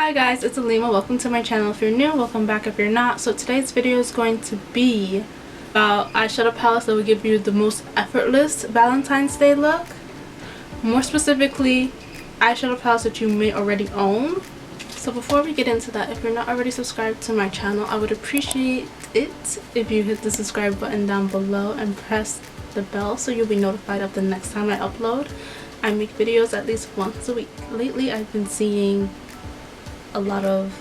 Hi guys, it's Aleema. Welcome to my channel. If you're new, welcome back if you're not. So today's video is going to be about eyeshadow palettes that will give you the most effortless Valentine's Day look. More specifically, eyeshadow palettes that you may already own. So before we get into that, if you're not already subscribed to my channel, I would appreciate it if you hit the subscribe button down below and press the bell so you'll be notified of the next time I upload. I make videos at least once a week. Lately, I've been seeing a lot of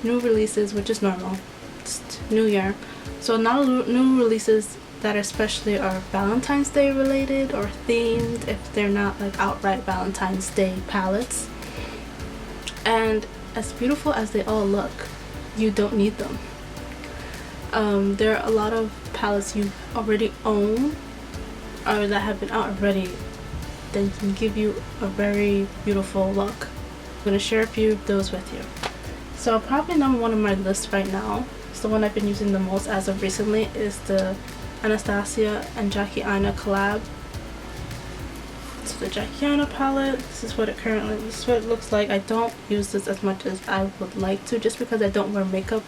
new releases, which is normal. It's New Year, so not new releases that especially are Valentine's Day related or themed, if they're not like outright Valentine's Day palettes. And as beautiful as they all look, you don't need them. There are a lot of palettes you already own or that have been out already that can give you a very beautiful look. I'm going to share a few of those with you. So probably number one on my list right now, it's the one I've been using the most as of recently, is the Anastasia and Jackie Aina collab. So the Jackie Aina palette, this is what it looks like. I don't use this as much as I would like to, just because I don't wear makeup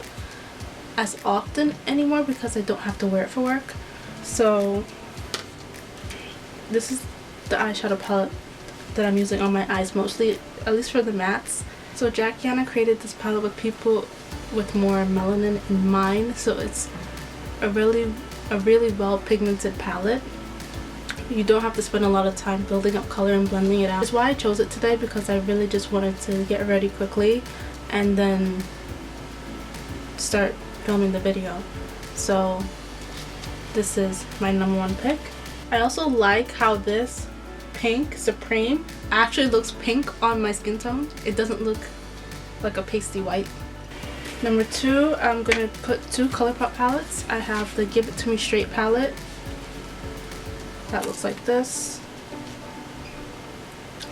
as often anymore because I don't have to wear it for work. So this is the eyeshadow palette that I'm using on my eyes mostly, at least for the mattes. So Jackie Aina created this palette with people with more melanin in mind, so it's a really well pigmented palette. You don't have to spend a lot of time building up color and blending it out. That's why I chose it today, because I really just wanted to get ready quickly and then start filming the video. So this is my number one pick. I also like how this pink Supreme actually looks pink on my skin tone. It doesn't look like a pasty white. Number two, I'm gonna put two ColourPop palettes. I have the Give It To Me Straight palette that looks like this.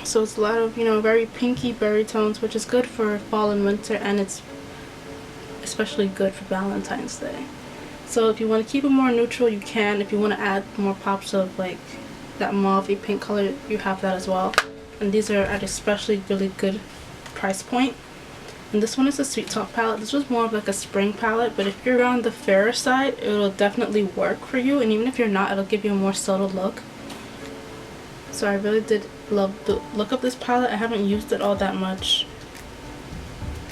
So it's a lot of, very pinky berry tones, which is good for fall and winter, and it's especially good for Valentine's Day. So if you want to keep it more neutral, you can. If you want to add more pops of like that mauve pink color, you have that as well. And these are at especially really good price point. And this one is a Sweet Talk palette. This was more of like a spring palette, but if you're on the fairer side, it'll definitely work for you. And even if you're not, it'll give you a more subtle look. So I really did love the look of this palette. I haven't used it all that much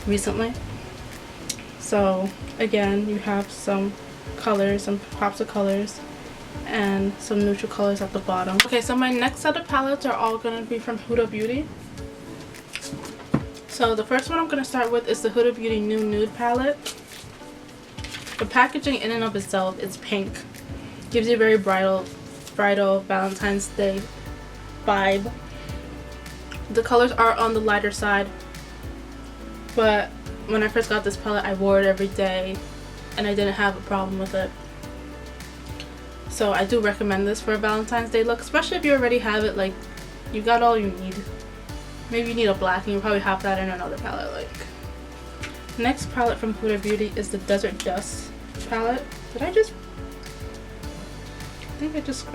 recently. So again, you have some colors, some pops of colors, and some neutral colors at the bottom. Okay, so my next set of palettes are all going to be from Huda Beauty. So the first one I'm going to start with is the Huda Beauty New Nude palette. The packaging in and of itself is pink. Gives you a very bridal Valentine's Day vibe. The colors are on the lighter side, but when I first got this palette, I wore it every day and I didn't have a problem with it. So I do recommend this for a Valentine's Day look, especially if you already have it, like you got all you need. Maybe you need a black and you probably have that in another palette. Like, next palette from Huda Beauty is the Desert Dust palette. I think I just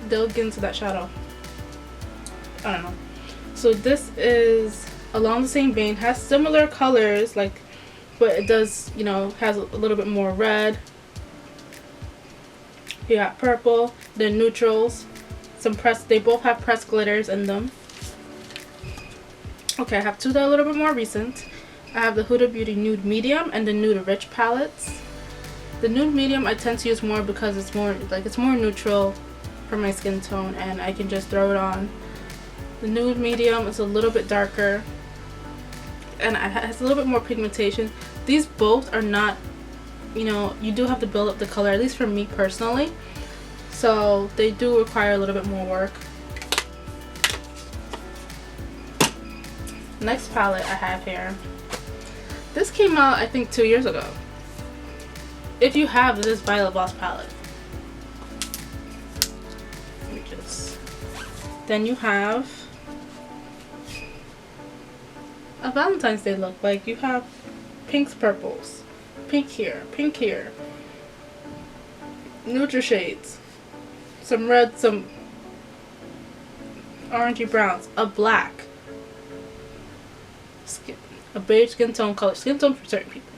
dug into that shadow. I don't know. So this is along the same vein, has similar colors, like, but it does, has a little bit more red. You got purple, then neutrals, they both have pressed glitters in them. Okay, I have two that are a little bit more recent. I have the Huda Beauty Nude Medium and the Nude Rich palettes. The Nude Medium I tend to use more because it's more neutral for my skin tone and I can just throw it on. The Nude Medium is a little bit darker and it has a little bit more pigmentation. These both are not, you do have to build up the color, at least for me personally. So they do require a little bit more work. Next palette I have here. This came out I think 2 years ago. If you have this Violet Voss palette. Then you have a Valentine's Day look. Like you have pinks, purples, pink here, neutral shades, some red, some orangey browns, a black, a beige skin tone color. Skin tone for certain people.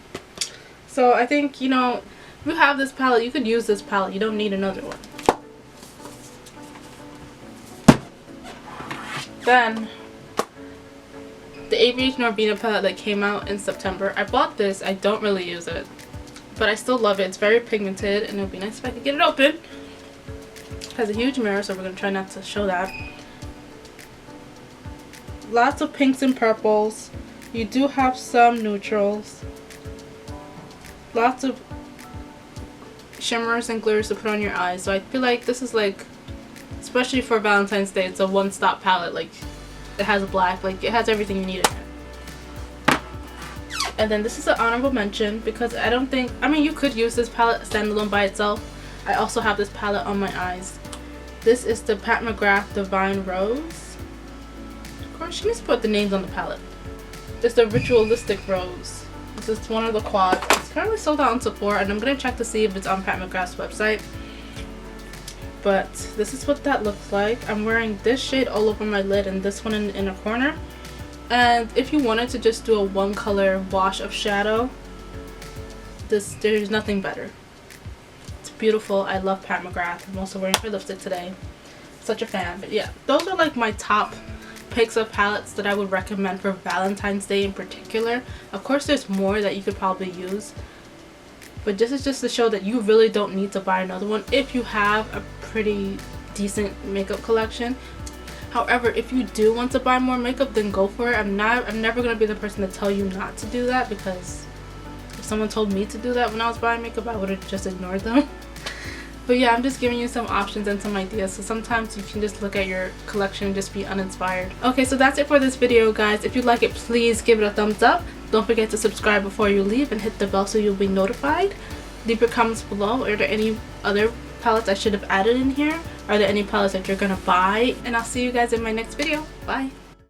So I think, you know, if you have this palette, you could use this palette. You don't need another one. Then, the Aviation Urbina palette that came out in September. I bought this. I don't really use it, but I still love it. It's very pigmented, and it would be nice if I could get it open. It has a huge mirror, so we're going to try not to show that. Lots of pinks and purples. You do have some neutrals. Lots of shimmers and glitters to put on your eyes. So I feel like this is like, especially for Valentine's Day, it's a one-stop palette. Like, it has a black, like it has everything you need in it. And then this is an honorable mention because I don't think, I mean, you could use this palette standalone by itself. I also have this palette on my eyes. This is the Pat McGrath Divine Rose. Of course, she needs to put the names on the palette. It's the Ritualistic Rose. This is one of the quads. It's currently sold out on Sephora, and I'm going to check to see if it's on Pat McGrath's website. But this is what that looks like. I'm wearing this shade all over my lid and this one in a corner. And if you wanted to just do a one color wash of shadow, there's nothing better. It's beautiful. I love Pat McGrath. I'm also wearing her lipstick today. Such a fan. But yeah, those are like my top picks of palettes that I would recommend for Valentine's Day in particular. Of course, there's more that you could probably use, but this is just to show that you really don't need to buy another one if you have a pretty decent makeup collection. However, if you do want to buy more makeup, then go for it. I'm never going to be the person to tell you not to do that, because if someone told me to do that when I was buying makeup, I would have just ignored them. But yeah, I'm just giving you some options and some ideas, so sometimes you can just look at your collection and just be uninspired. Okay, so that's it for this video, guys. If you like it, please give it a thumbs up. Don't forget to subscribe before you leave and hit the bell so you'll be notified. Leave your comments below. Are there any other palettes I should have added in here? Are there any palettes that you're gonna buy? And I'll see you guys in my next video. Bye.